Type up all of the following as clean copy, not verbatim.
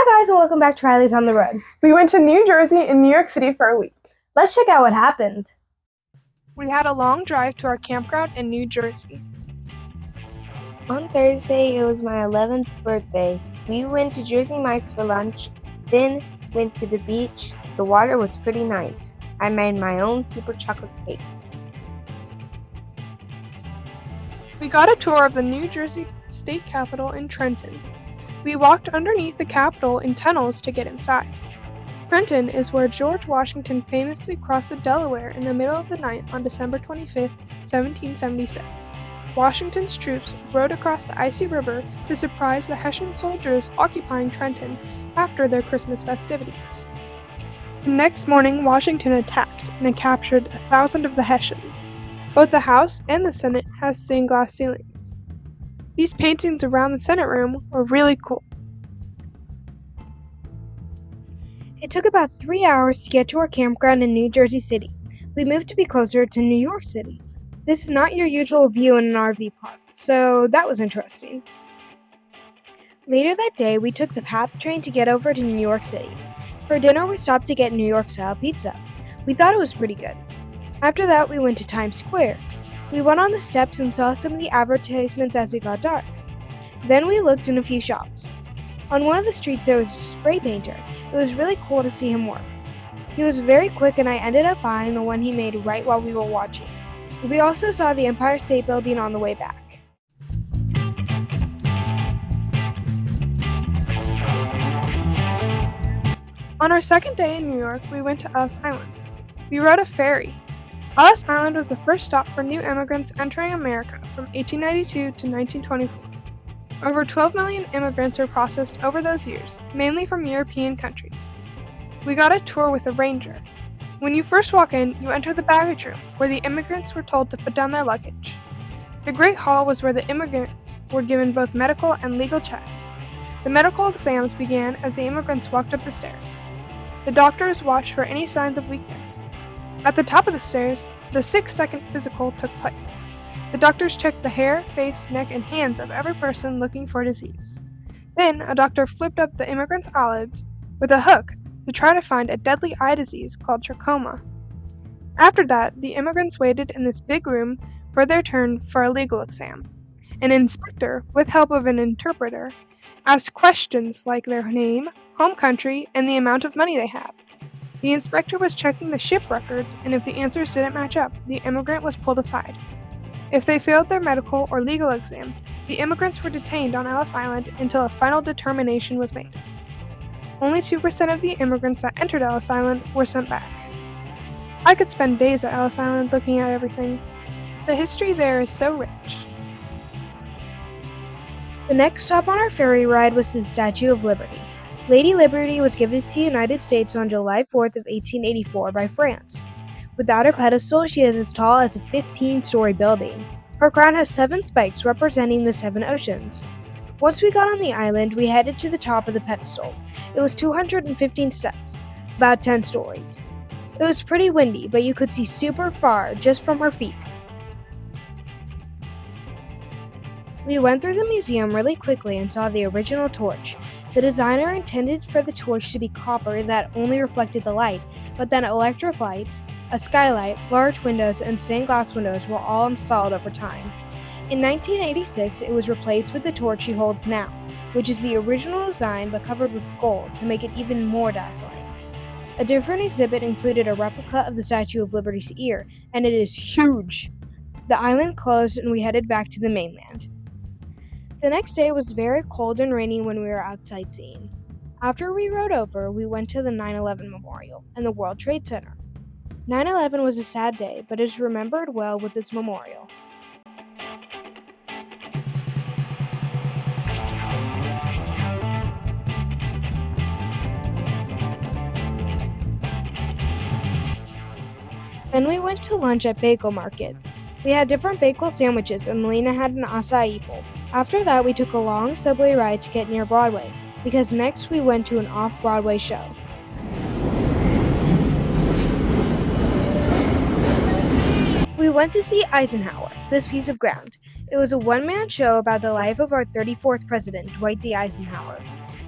Hi guys and welcome back to Riley's on the Road. We went to New Jersey and New York City for a week. Let's check out what happened. We had a long drive to our campground in New Jersey. On Thursday, it was my 11th birthday. We went to Jersey Mike's for lunch, then went to the beach. The water was pretty nice. I made my own super chocolate cake. We got a tour of the New Jersey state capitol in Trenton. We walked underneath the capitol in tunnels to get inside. Trenton is where George Washington famously crossed the Delaware in the middle of the night on December 25, 1776. Washington's troops rode across the icy river to surprise the Hessian soldiers occupying Trenton after their Christmas festivities. The next morning, Washington attacked and captured 1,000 of the Hessians. Both the House and the Senate have stained glass ceilings. These paintings around the Senate room were really cool. It took about 3 hours to get to our campground in New Jersey City. We moved to be closer to New York City. This is not your usual view in an RV park, so that was interesting. Later that day, we took the PATH train to get over to New York City. For dinner, we stopped to get New York-style pizza. We thought it was pretty good. After that, we went to Times Square. We went on the steps and saw some of the advertisements as it got dark. Then we looked in a few shops. On one of the streets there was a spray painter. It was really cool to see him work. He was very quick and I ended up buying the one he made right while we were watching. We also saw the Empire State Building on the way back. On our second day in New York, we went to Ellis Island. We rode a ferry. Ellis Island was the first stop for new immigrants entering America from 1892 to 1924. Over 12 million immigrants were processed over those years, mainly from European countries. We got a tour with a ranger. When you first walk in, you enter the baggage room, where the immigrants were told to put down their luggage. The Great Hall was where the immigrants were given both medical and legal checks. The medical exams began as the immigrants walked up the stairs. The doctors watched for any signs of weakness. At the top of the stairs, the 6-second physical took place. The doctors checked the hair, face, neck, and hands of every person looking for disease. Then, a doctor flipped up the immigrants' eyelids with a hook to try to find a deadly eye disease called trachoma. After that, the immigrants waited in this big room for their turn for a legal exam. An inspector, with help of an interpreter, asked questions like their name, home country, and the amount of money they had. The inspector was checking the ship records, and if the answers didn't match up, the immigrant was pulled aside. If they failed their medical or legal exam, the immigrants were detained on Ellis Island until a final determination was made. Only 2% of the immigrants that entered Ellis Island were sent back. I could spend days at Ellis Island looking at everything. The history there is so rich. The next stop on our ferry ride was the Statue of Liberty. Lady Liberty was given to the United States on July 4th of 1884 by France. Without her pedestal, she is as tall as a 15-story building. Her crown has 7 spikes representing the 7 oceans. Once we got on the island, we headed to the top of the pedestal. It was 215 steps, about 10 stories. It was pretty windy, but you could see super far just from her feet. We went through the museum really quickly and saw the original torch. The designer intended for the torch to be copper that only reflected the light, but then electric lights, a skylight, large windows, and stained glass windows were all installed over time. In 1986, it was replaced with the torch she holds now, which is the original design but covered with gold to make it even more dazzling. A different exhibit included a replica of the Statue of Liberty's ear, and it is huge. The island closed and we headed back to the mainland. The next day was very cold and rainy when we were out sightseeing. After we rode over, we went to the 9/11 Memorial and the World Trade Center. 9/11 was a sad day, but is remembered well with this memorial. Then we went to lunch at Bagel Market. We had different bagel sandwiches and Melina had an acai bowl. After that, we took a long subway ride to get near Broadway, because next we went to an off-Broadway show. We went to see Eisenhower, This Piece of Ground. It was a one-man show about the life of our 34th president, Dwight D. Eisenhower.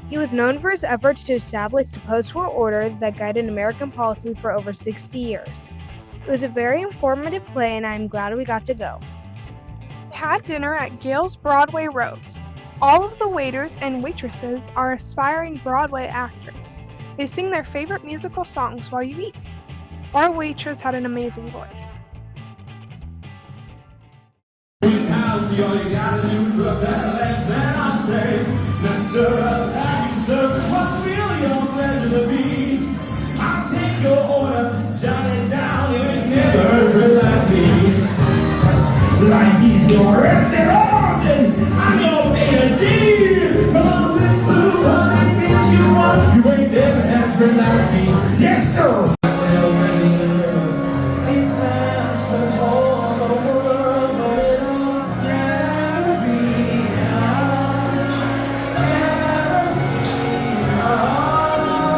He was known for his efforts to establish the post-war order that guided American policy for over 60 years. It was a very informative play, and I am glad we got to go. We had dinner at Gale's Broadway Rose. All of the waiters and waitresses are aspiring Broadway actors. They sing their favorite musical songs while you eat. Our waitress had an amazing voice. Like he's your restaurant, I'm gonna pay a deal. Come on, let's move on and get you one. You ain't never had a friend like me. Yes, sir. These fans from all over the world, but it'll never be enough. Never be enough for me.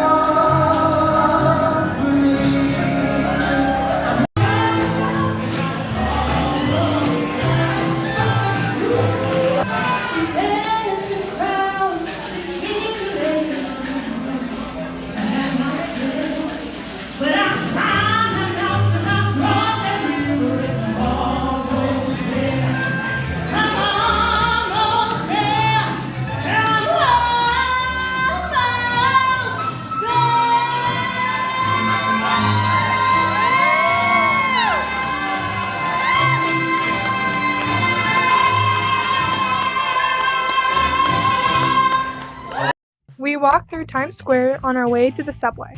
We walked through Times Square on our way to the subway.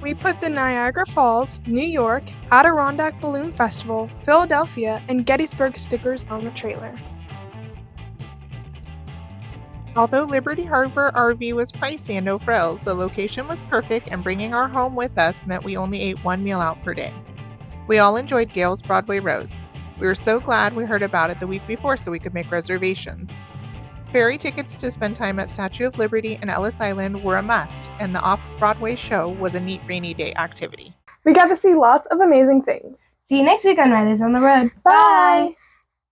We put the Niagara Falls, New York, Adirondack Balloon Festival, Philadelphia, and Gettysburg stickers on the trailer. Although Liberty Harbor RV was pricey and no frills, the location was perfect, and bringing our home with us meant we only ate one meal out per day. We all enjoyed Gale's Broadway Rose. We were so glad we heard about it the week before so we could make reservations. Ferry tickets to spend time at Statue of Liberty and Ellis Island were a must, and the off-Broadway show was a neat rainy day activity. We got to see lots of amazing things. See you next week on Riders on the Road. Bye!